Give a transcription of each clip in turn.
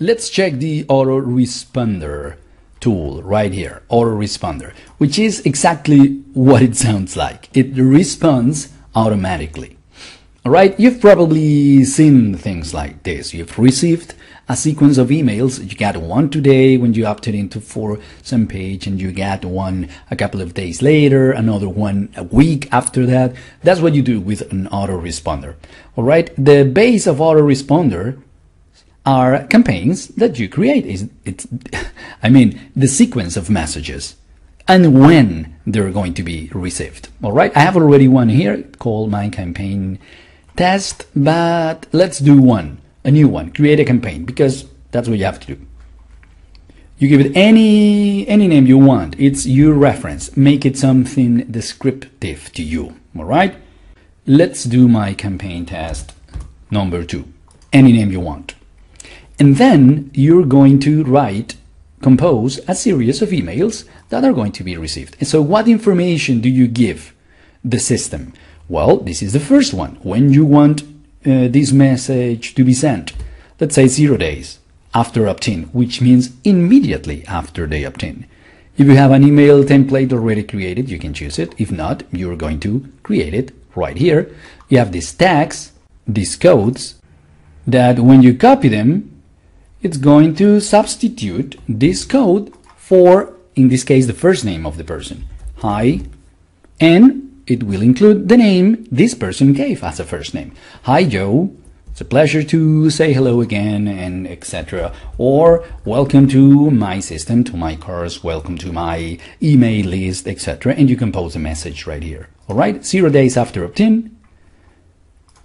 Let's check the autoresponder tool right here, autoresponder, which is exactly what it sounds like. It responds automatically. All right, you've probably seen things like this. You've received a sequence of emails. You got one today when you opted into for some page, and you got one a couple of days later, another one a week after that. That's what you do with an autoresponder. All right, the base of autoresponder are campaigns that you create. The sequence of messages and when they're going to be received. All right, I have already one here called my campaign test, but let's do a new one, create a campaign, because that's what you have to do. You give it any name you want. It's your reference. Make it something descriptive to you. All right, let's do my campaign test number 2, any name you want. And then you're going to compose a series of emails that are going to be received. And so what information do you give the system? Well, this is the first one. When you want this message to be sent, let's say 0 days after opt-in, which means immediately after they opt-in. If you have an email template already created, you can choose it. If not, you're going to create it right here. You have these tags, these codes, that when you copy them, it's going to substitute this code for, in this case, the first name of the person. Hi, and it will include the name this person gave as a first name. Hi, Joe. It's a pleasure to say hello again, and etc. Or welcome to my system, to my course, welcome to my email list, etc. And you compose a message right here. All right, 0 days after opt-in,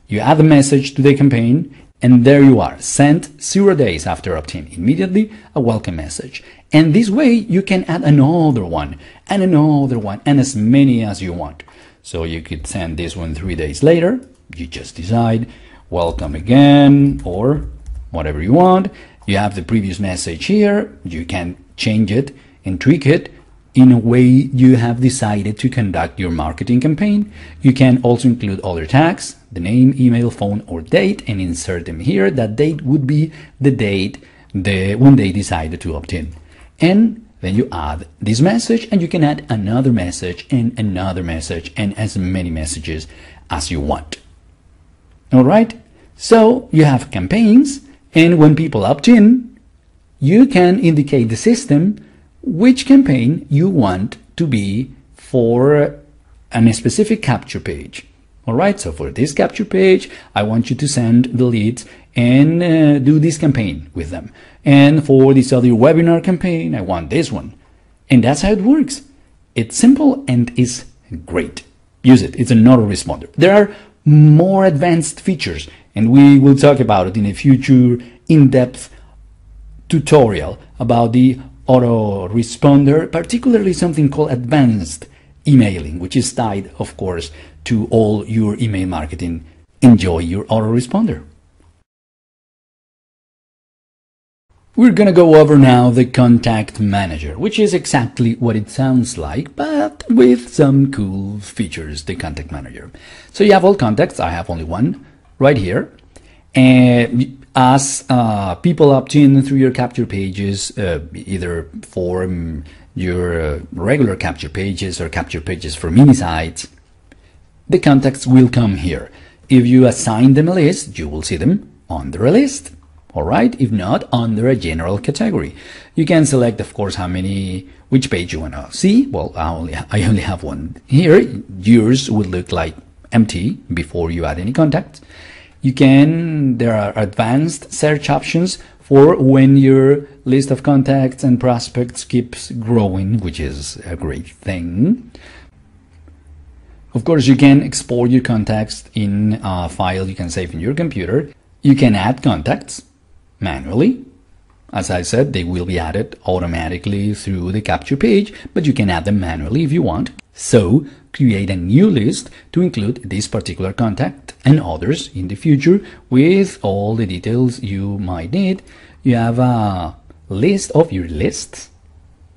you add the message to the campaign, and there you are, sent 0 days after opt-in, immediately a welcome message. And this way you can add another one, and as many as you want. So you could send this one 3 days later. You just decide, welcome again, or whatever you want. You have the previous message here. You can change it and tweak it in a way you have decided to conduct your marketing campaign. You can also include other tags, the name, email, phone, or date, and insert them here. That date would be the date when they decided to opt in. And then you add this message, and you can add another message and another message and as many messages as you want. All right, so you have campaigns, and when people opt in, you can indicate the system which campaign you want to be for a specific capture page. All right, so for this capture page, I want you to send the leads and do this campaign with them. And for this other webinar campaign, I want this one. And that's how it works. It's simple and is great. Use it. It's an autoresponder. There are more advanced features, and we will talk about it in a future in-depth tutorial about the autoresponder, particularly something called advanced emailing, which is tied, of course, to all your email marketing. Enjoy your autoresponder. We're going to go over now the contact manager, which is exactly what it sounds like, but with some cool features, the contact manager. So you have all contacts. I have only one right here. And as people opt in through your capture pages, either for your regular capture pages or capture pages for mini sites, the contacts will come here. If you assign them a list, you will see them under a list. All right. If not, under a general category. You can select, of course, which page you want to see. Well, I only have one here. Yours would look like empty before you add any contacts. There are advanced search options for when your list of contacts and prospects keeps growing, which is a great thing. Of course, you can export your contacts in a file you can save in your computer. You can add contacts manually. As I said, they will be added automatically through the capture page, but you can add them manually if you want. So create a new list to include this particular contact and others in the future with all the details you might need. You have a list of your lists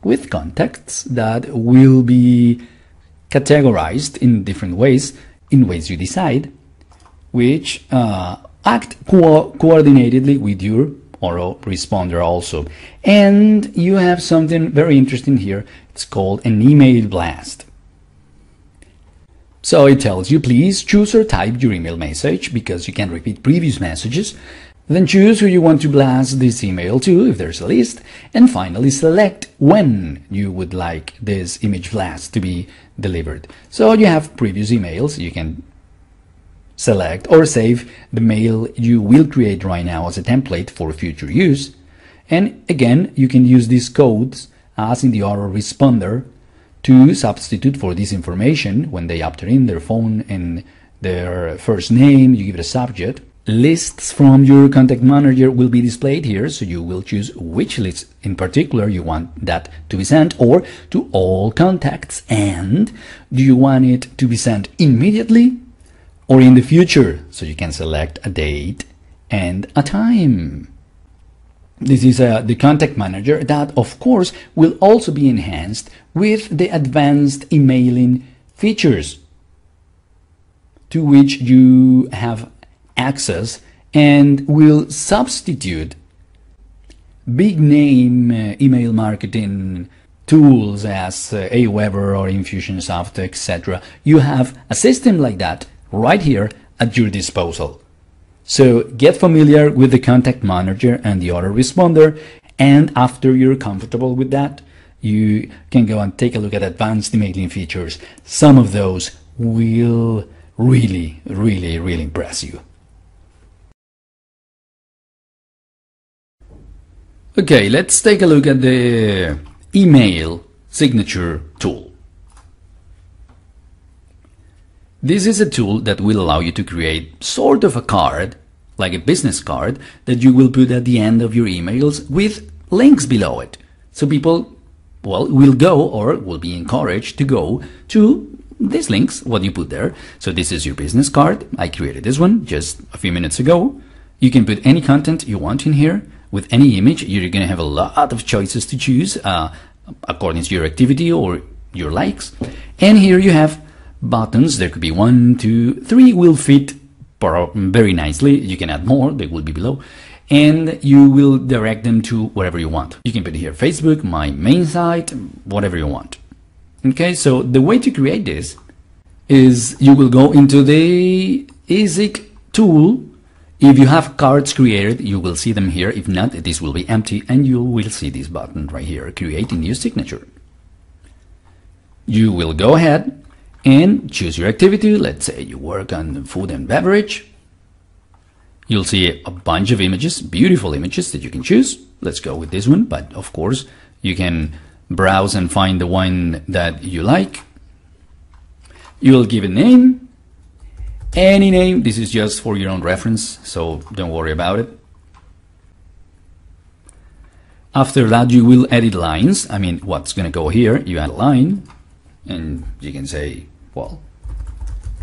with contacts that will be categorized in different ways, in ways you decide, which act coordinatedly with your autoresponder also. And you have something very interesting here. It's called an email blast. So it tells you, please choose or type your email message, because you can repeat previous messages. Then choose who you want to blast this email to, if there's a list. And finally, select when you would like this image blast to be delivered. So you have previous emails. You can select or save the mail you will create right now as a template for future use. And again, you can use these codes as in the autoresponder to substitute for this information when they enter in their phone and their first name. You give it a subject. Lists from your contact manager will be displayed here, so you will choose which list in particular you want that to be sent, or to all contacts. And do you want it to be sent immediately or in the future? So you can select a date and a time. This is the contact manager that, of course, will also be enhanced with the advanced emailing features to which you have access, and will substitute big name email marketing tools as Aweber or Infusionsoft, etc. You have a system like that right here at your disposal. So get familiar with the contact manager and the autoresponder, and after you're comfortable with that, you can go and take a look at advanced emailing features. Some of those will really impress you. Okay, let's take a look at the email signature tool. This is a tool that will allow you to create sort of a card, like a business card, that you will put at the end of your emails with links below it. So people, well, will go, or will be encouraged to go to these links, what you put there. So this is your business card. I created this one just a few minutes ago. You can put any content you want in here. With any image, you're going to have a lot of choices to choose according to your activity or your likes. And here you have buttons. There could be 1, 2, 3 will fit very nicely. You can add more, they will be below. And you will direct them to wherever you want. You can put here Facebook, my main site, whatever you want. Okay, so the way to create this is you will go into the EASIC tool. If you have cards created, you will see them here. If not, this will be empty, and you will see this button right here, create a new signature. You will go ahead and choose your activity. Let's say you work on food and beverage. You'll see a bunch of images, beautiful images that you can choose. Let's go with this one, but of course you can browse and find the one that you like. You'll give a name. Any name. This is just for your own reference, so don't worry about it. After that, you will edit lines. I mean, what's going to go here? You add a line, and you can say, well,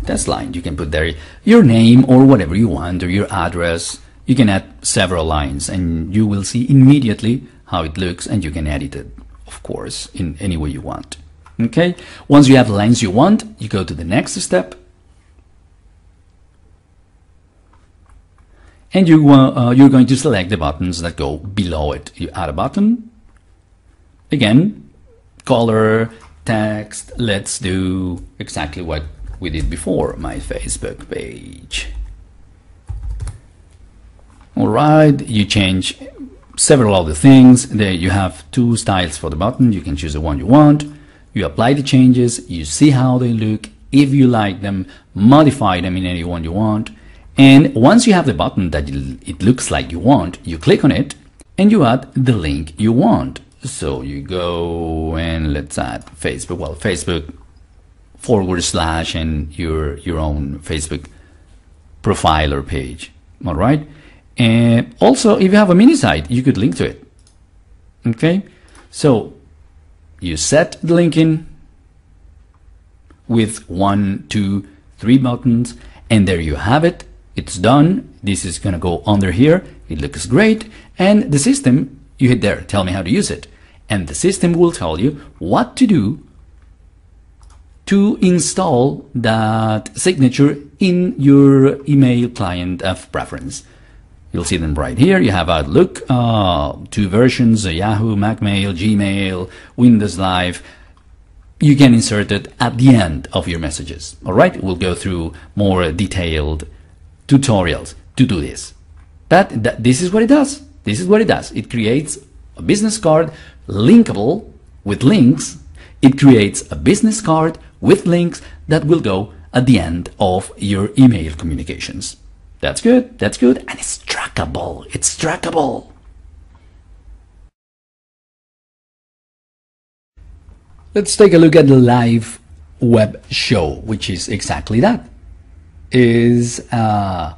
that's line. You can put there your name or whatever you want, or your address. You can add several lines, and you will see immediately how it looks, and you can edit it, of course, in any way you want. Okay. Once you have the lines you want, you go to the next step. And you're going to select the buttons that go below it. You add a button. Again, color, text. Let's do exactly what we did before, my Facebook page. All right, you change several other things. There you have 2 styles for the button. You can choose the one you want. You apply the changes. You see how they look. If you like them, modify them in any one you want. And once you have the button that it looks like you want, you click on it and you add the link you want. So you go and let's add Facebook. Well, Facebook / and your own Facebook profile or page. All right. And also, if you have a mini site, you could link to it. Okay. So you set the link in with 1, 2, 3 buttons, and there you have it. It's done. This is going to go under here. It looks great. And the system, you hit there, tell me how to use it. And the system will tell you what to do to install that signature in your email client of preference. You'll see them right here. You have Outlook, 2 versions, Yahoo, Macmail, Gmail, Windows Live. You can insert it at the end of your messages. All right, we'll go through more detailed tutorials to do this. But this is what it does. This is what it does. It creates a business card linkable with links. It creates a business card with links that will go at the end of your email communications. That's good. That's good. And it's trackable. It's trackable. Let's take a look at the live web show, which is exactly that. It's a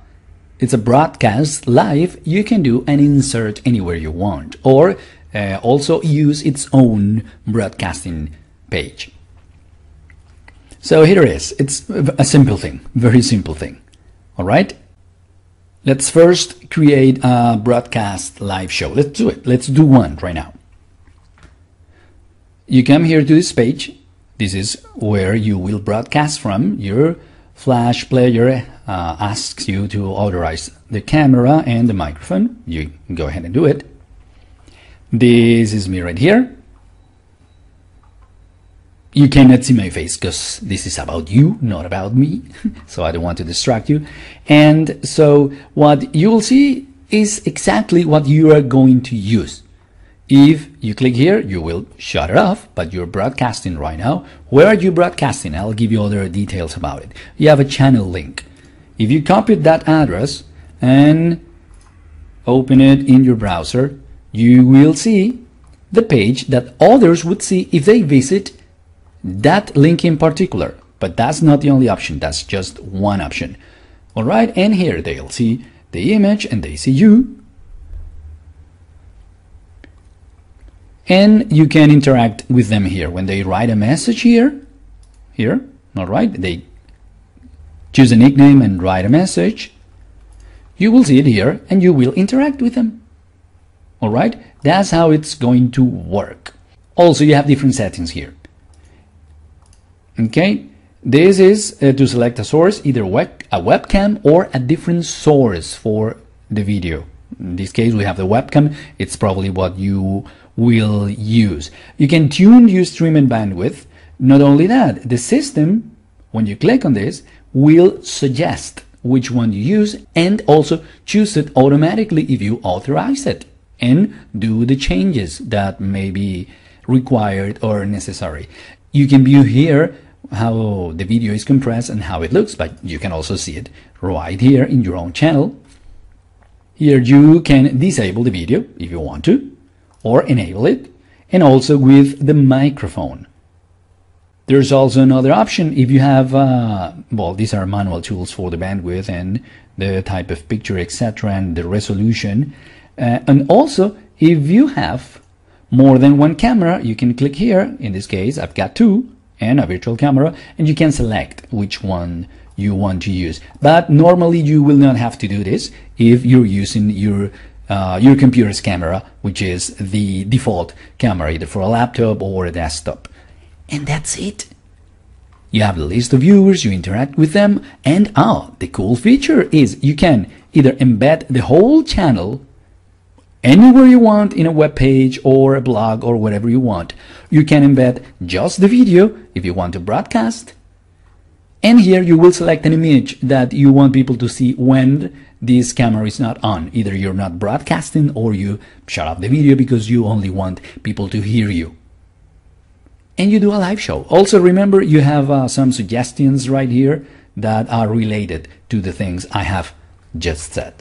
broadcast live. You can do and insert anywhere you want, or also use its own broadcasting page. So here it is. It's a simple thing, very simple thing. All right. Let's first create a broadcast live show. Let's do it. Let's do one right now. You come here to this page. This is where you will broadcast from. Your Flash player asks you to authorize the camera and the microphone. You go ahead and do it. This is me right here. You cannot see my face because this is about you, not about me. So I don't want to distract you. And so what you will see is exactly what you are going to use. If you click here, you will shut it off, but you're broadcasting right now. Where are you broadcasting? I'll give you other details about it. You have a channel link. If you copy that address and open it in your browser, you will see the page that others would see if they visit that link in particular. But that's not the only option. That's just one option. All right, and here they'll see the image and they see you. And you can interact with them here. When they write a message here, all right, they choose a nickname and write a message. You will see it here and you will interact with them. All right, that's how it's going to work. Also, you have different settings here. Okay, this is to select a source, either a webcam or a different source for the video. In this case, we have the webcam. It's probably what you will use. You can tune your stream and bandwidth. Not only that, the system, when you click on this, will suggest which one you use and also choose it automatically if you authorize it and do the changes that may be required or necessary. You can view here how the video is compressed and how it looks, but you can also see it right here in your own channel. Here you can disable the video if you want to, or enable it, and also with the microphone. There's also another option if you have, well, these are manual tools for the bandwidth and the type of picture, etc., and the resolution. And also, if you have more than one camera, you can click here. In this case, I've got 2 and a virtual camera, and you can select which one you want to use. But normally you will not have to do this if you're using your computer's camera, which is the default camera, either for a laptop or a desktop. And that's it. You have the list of viewers, you interact with them, and the cool feature is you can either embed the whole channel anywhere you want in a web page or a blog or whatever you want. You can embed just the video if you want to broadcast. And here you will select an image that you want people to see when this camera is not on. Either you're not broadcasting or you shut off the video because you only want people to hear you. And you do a live show. Also remember, you have some suggestions right here that are related to the things I have just said.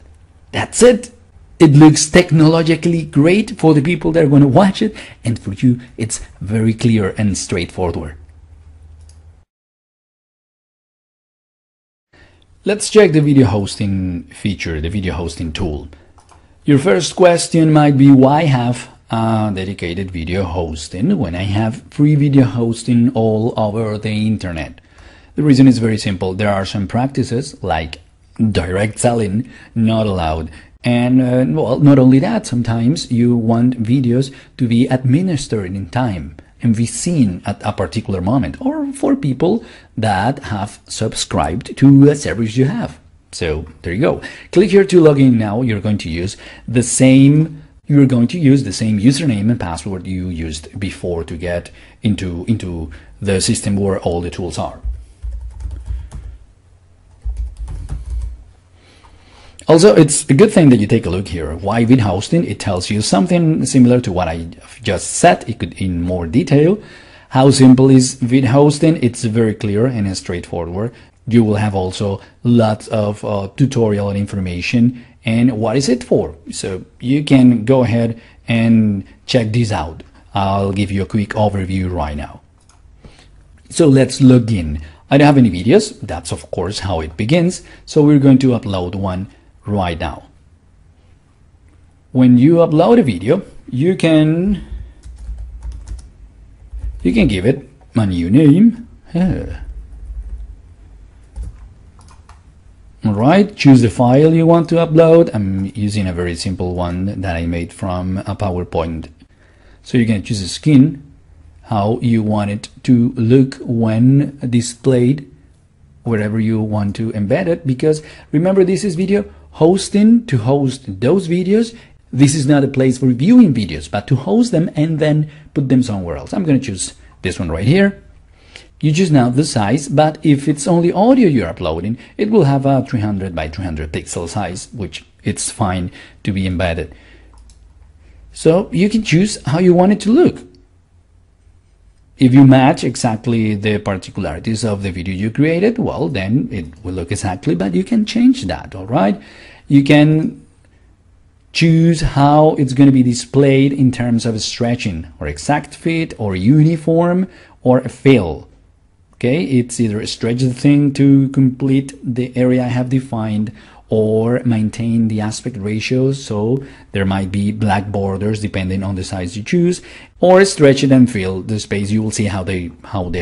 That's it. It looks technologically great for the people that are going to watch it, and for you it's very clear and straightforward. Let's check the video hosting feature, the video hosting tool. Your first question might be, why have dedicated video hosting when I have free video hosting all over the internet? The reason is very simple. There are some practices like direct selling not allowed. And well, not only that, sometimes you want videos to be administered in time and be seen at a particular moment, or for people that have subscribed to a service you have. So there you go. Click here to log in now. You're going to use the same username and password you used before to get into the system where all the tools are. Also, it's a good thing that you take a look here. Why vid hosting? It tells you something similar to what I just said. It could in more detail. How simple is vid hosting? It's very clear and straightforward. You will have also lots of tutorial and information and what is it for. So you can go ahead and check this out. I'll give you a quick overview right now. So let's log in. I don't have any videos. That's of course how it begins. So we're going to upload one right now. When you upload a video, you can give it a new name. Alright, choose the file you want to upload. I'm using a very simple one that I made from a PowerPoint. So you can choose a skin, how you want it to look when displayed, wherever you want to embed it, because remember, this is video hosting. To host those videos, this is not a place for viewing videos, but to host them and then put them somewhere else. I'm going to choose this one right here. You choose now the size, but if it's only audio you're uploading, it will have a 300 by 300 pixel size, which it's fine to be embedded. So you can choose how you want it to look. If you match exactly the particularities of the video you created, well, then it will look exactly, but you can change that, all right? You can choose how it's going to be displayed in terms of stretching or exact fit or uniform or a fill. Okay, it's either stretch the thing to complete the area I have defined or maintain the aspect ratios, so there might be black borders depending on the size you choose, or stretch it and fill the space. You will see how they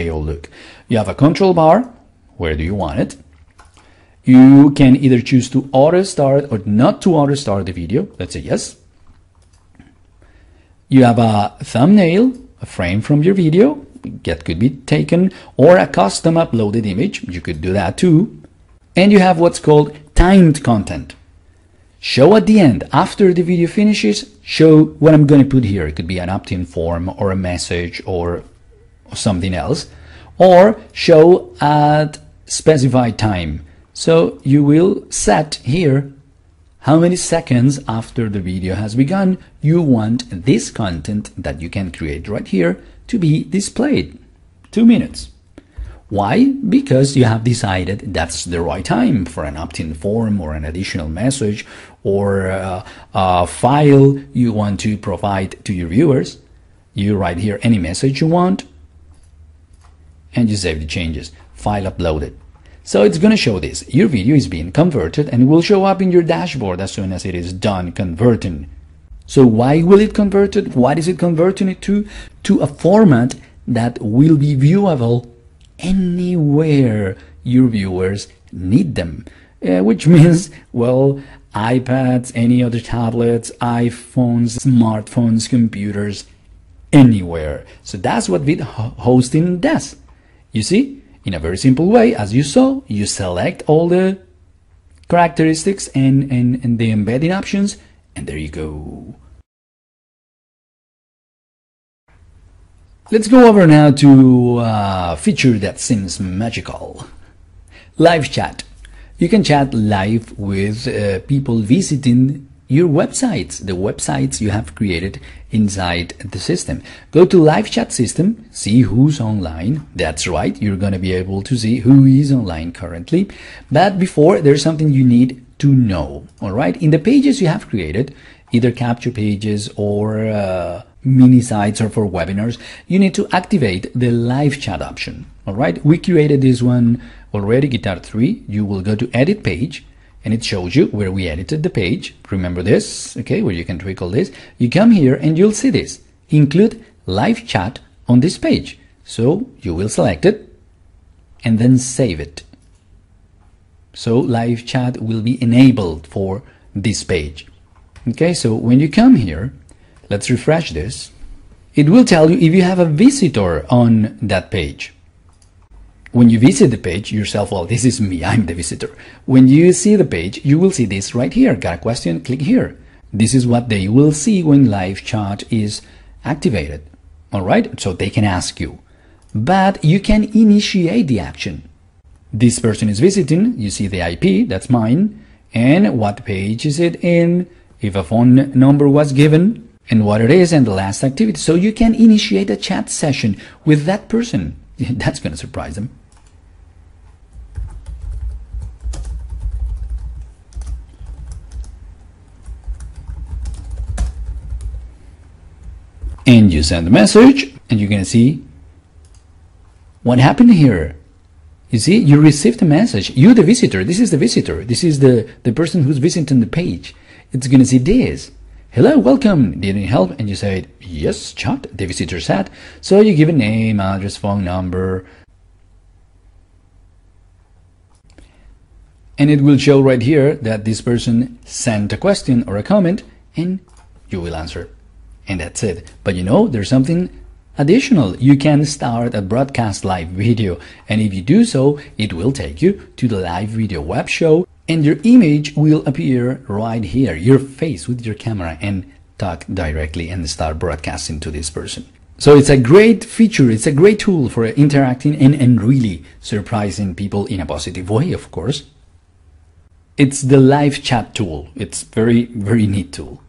all look. You have a control bar. Where do you want it? You can either choose to auto start or not to auto start the video. Let's say yes. You have a thumbnail, a frame from your video that could be taken, or a custom uploaded image. You could do that too. And you have what's called timed content. Show at the end, after the video finishes, show what I'm going to put here. It could be an opt-in form or a message or something else, or show at specified time. So you will set here how many seconds after the video has begun you want this content that you can create right here to be displayed. 2 minutes. Why? Because you have decided that's the right time for an opt-in form or an additional message or a file you want to provide to your viewers. You write here any message you want and you save the changes. File uploaded. So it's going to show this. Your video is being converted and will show up in your dashboard as soon as it is done converting. So why will it convert it? What is it converting it to? To a format that will be viewable anywhere your viewers need them. Which means, well, iPads, any other tablets, iPhones, smartphones, computers, anywhere. So that's what vid hosting does. You see, in a very simple way, as you saw, you select all the characteristics and the embedding options, and there you go. Let's go over now to a feature that seems magical. Live chat. You can chat live with people visiting your websites, the websites you have created inside the system. Go to live chat system, see who's online. That's right, you're going to be able to see who is online currently. But before, there's something you need to know. All right, in the pages you have created, either capture pages or mini sites or for webinars, you need to activate the live chat option. All right, we created this one already, Guitar 3. You will go to edit page and it shows you where we edited the page. Remember this, okay, where you can twinkle this. You come here and you'll see this. Include live chat on this page. So you will select it and then save it. So live chat will be enabled for this page. Okay, so when you come here, let's refresh this. It will tell you if you have a visitor on that page. When you visit the page yourself, well, this is me, I'm the visitor. When you see the page, you will see this right here. Got a question? Click here. This is what they will see when live chat is activated. All right, so they can ask you, but you can initiate the action. This person is visiting, you see the IP, that's mine, and what page is it in, if a phone number was given, and what it is, and the last activity. So you can initiate a chat session with that person. That's going to surprise them. And you send a message, and you're going to see what happened here. You see, you received a message. You, the visitor, this is the visitor. This is the person who's visiting the page. It's going to see this. Hello, welcome. Need any help? And you said, yes, chat, the visitor said. So you give a name, address, phone number. And it will show right here that this person sent a question or a comment, and you will answer. And that's it. But you know, there's something additional. You can start a broadcast live video, and if you do so, it will take you to the live video web show, and your image will appear right here, your face with your camera, and talk directly and start broadcasting to this person. So it's a great feature, it's a great tool for interacting and really surprising people in a positive way, of course. It's the live chat tool. It's very, very neat tool.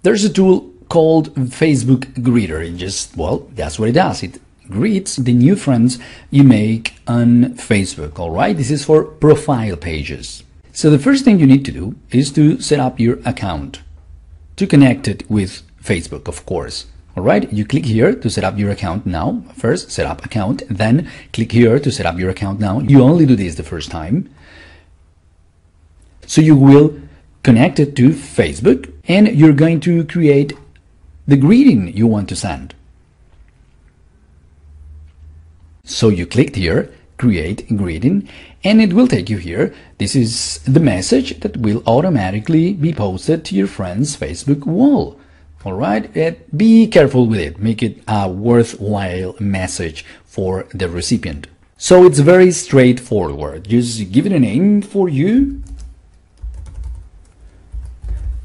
There's a tool called Facebook Greeter. It just, well, that's what it does. It greets the new friends you make on Facebook, all right? This is for profile pages. So the first thing you need to do is to set up your account to connect it with Facebook, of course. All right, you click here to set up your account now. First, set up account, then click here to set up your account now. You only do this the first time. So you will connect it to Facebook, and you're going to create the greeting you want to send. So you clicked here, create greeting, and it will take you here. This is the message that will automatically be posted to your friend's Facebook wall. All right, be careful with it. Make it a worthwhile message for the recipient. So it's very straightforward. Just give it a name for you.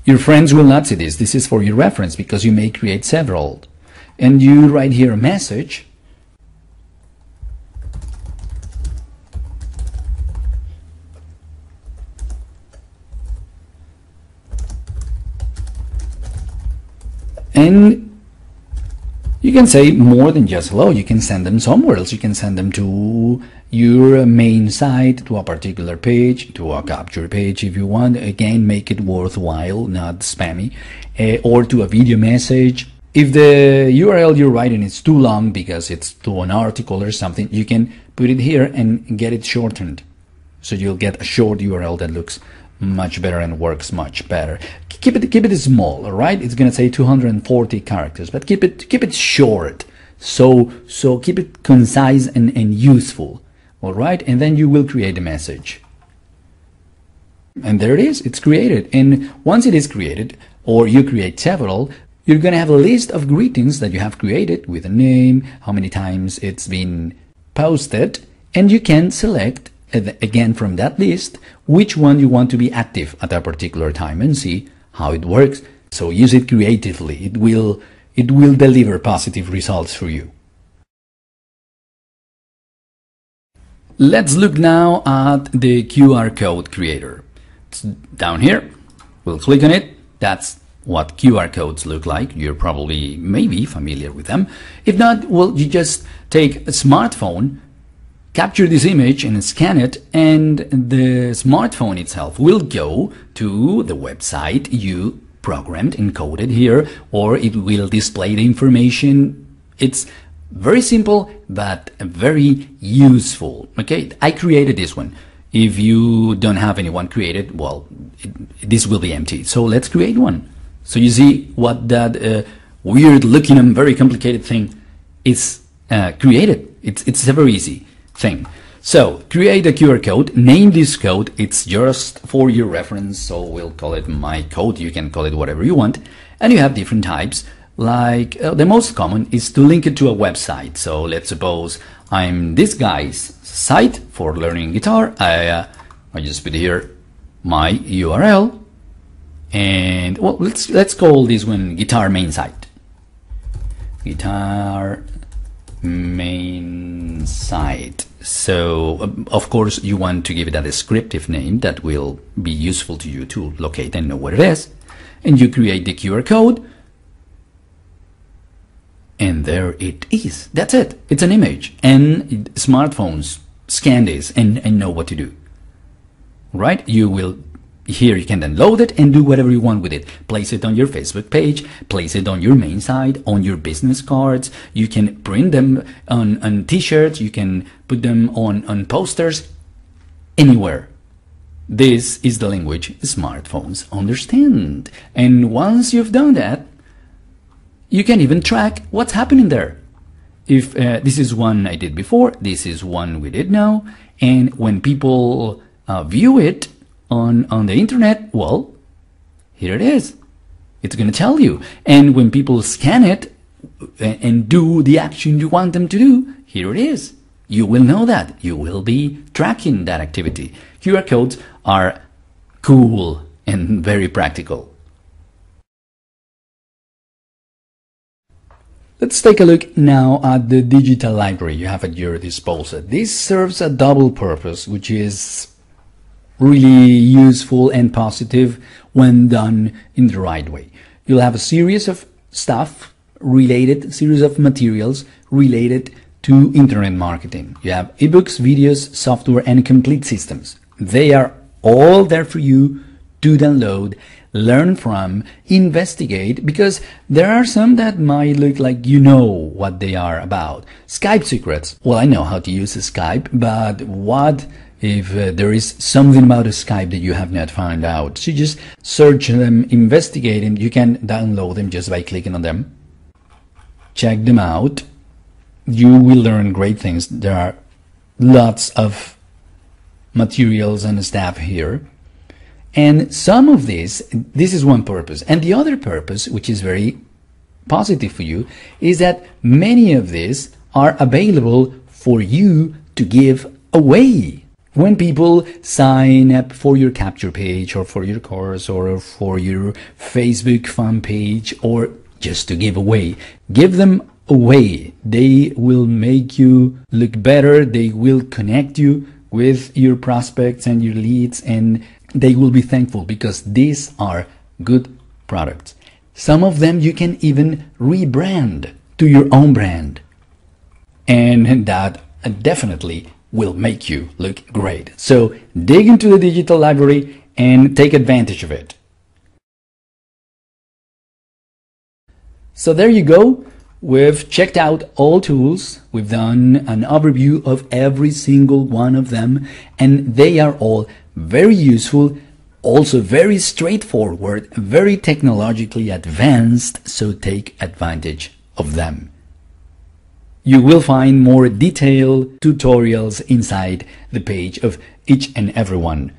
Your friends will not see this. This is for your reference because you may create several. And you write here a message. And you can say more than just hello. You can send them somewhere else. You can send them to your main site, to a particular page, to a capture page if you want. Again, make it worthwhile, not spammy, or to a video message. If the URL you're writing is too long because it's to an article or something, you can put it here and get it shortened. So you'll get a short URL that looks much better and works much better. Keep it small, all right? It's gonna say 240 characters, but keep it short. So keep it concise and useful, all right? And then you will create a message. And there it is, it's created. And once it is created, or you create several, you're gonna have a list of greetings that you have created with a name, how many times it's been posted, and you can select again from that list which one you want to be active at a particular time and see how it works. So use it creatively. It will deliver positive results for you. Let's look now at the QR code creator. It's down here. We'll click on it. That's what QR codes look like. You're probably maybe familiar with them. If not, well, you just take a smartphone, capture this image and scan it, and the smartphone itself will go to the website you programmed, encoded here, or it will display the information. It's very simple, but very useful. Okay, I created this one. If you don't have anyone created, well, this will be empty. So let's create one. So you see what that weird looking and very complicated thing is created. It's a very easy thing. So create a QR code, name this code. It's just for your reference, so we'll call it my code. You can call it whatever you want. And you have different types like the most common is to link it to a website. So let's suppose I'm this guy's site for learning guitar. I just put here my URL, and well, let's call this one guitar main site. Guitar main site. So of course you want to give it a descriptive name that will be useful to you to locate and know what it is, and you create the QR code, and there it is. That's it. It's an image, and smartphones scan this and know what to do, right? Here you can then load it and do whatever you want with it. Place it on your Facebook page, place it on your main site, on your business cards. You can print them on t-shirts, you can put them on posters, anywhere. This is the language smartphones understand. And once you've done that, you can even track what's happening there. If this is one I did before, this is one we did now, and when people view it on the internet, well, here it is. It's going to tell you. And when people scan it and do the action you want them to do, here it is. You will know that. You will be tracking that activity. QR codes are cool and very practical. Let's take a look now at the digital library you have at your disposal. This serves a double purpose, which is really useful and positive when done in the right way. You'll have a series of series of materials related to internet marketing. You have ebooks, videos, software, and complete systems. They are all there for you to download, learn from, investigate, because there are some that might look like you know what they are about. Skype secrets. Well, I know how to use Skype, but what if there is something about Skype that you have not found out? So just search them, investigate them. You can download them just by clicking on them. Check them out. You will learn great things. There are lots of materials and stuff here. And some of this is one purpose. And the other purpose, which is very positive for you, is that many of these are available for you to give away. When people sign up for your capture page or for your course or for your Facebook fan page or just to give away, give them away. They will make you look better. They will connect you with your prospects and your leads, and they will be thankful because these are good products. Some of them you can even rebrand to your own brand, and that definitely will make you look great. So dig into the digital library and take advantage of it. So there you go. We've checked out all tools. We've done an overview of every single one of them, and they are all very useful, also very straightforward, very technologically advanced, so take advantage of them. You will find more detailed tutorials inside the page of each and every one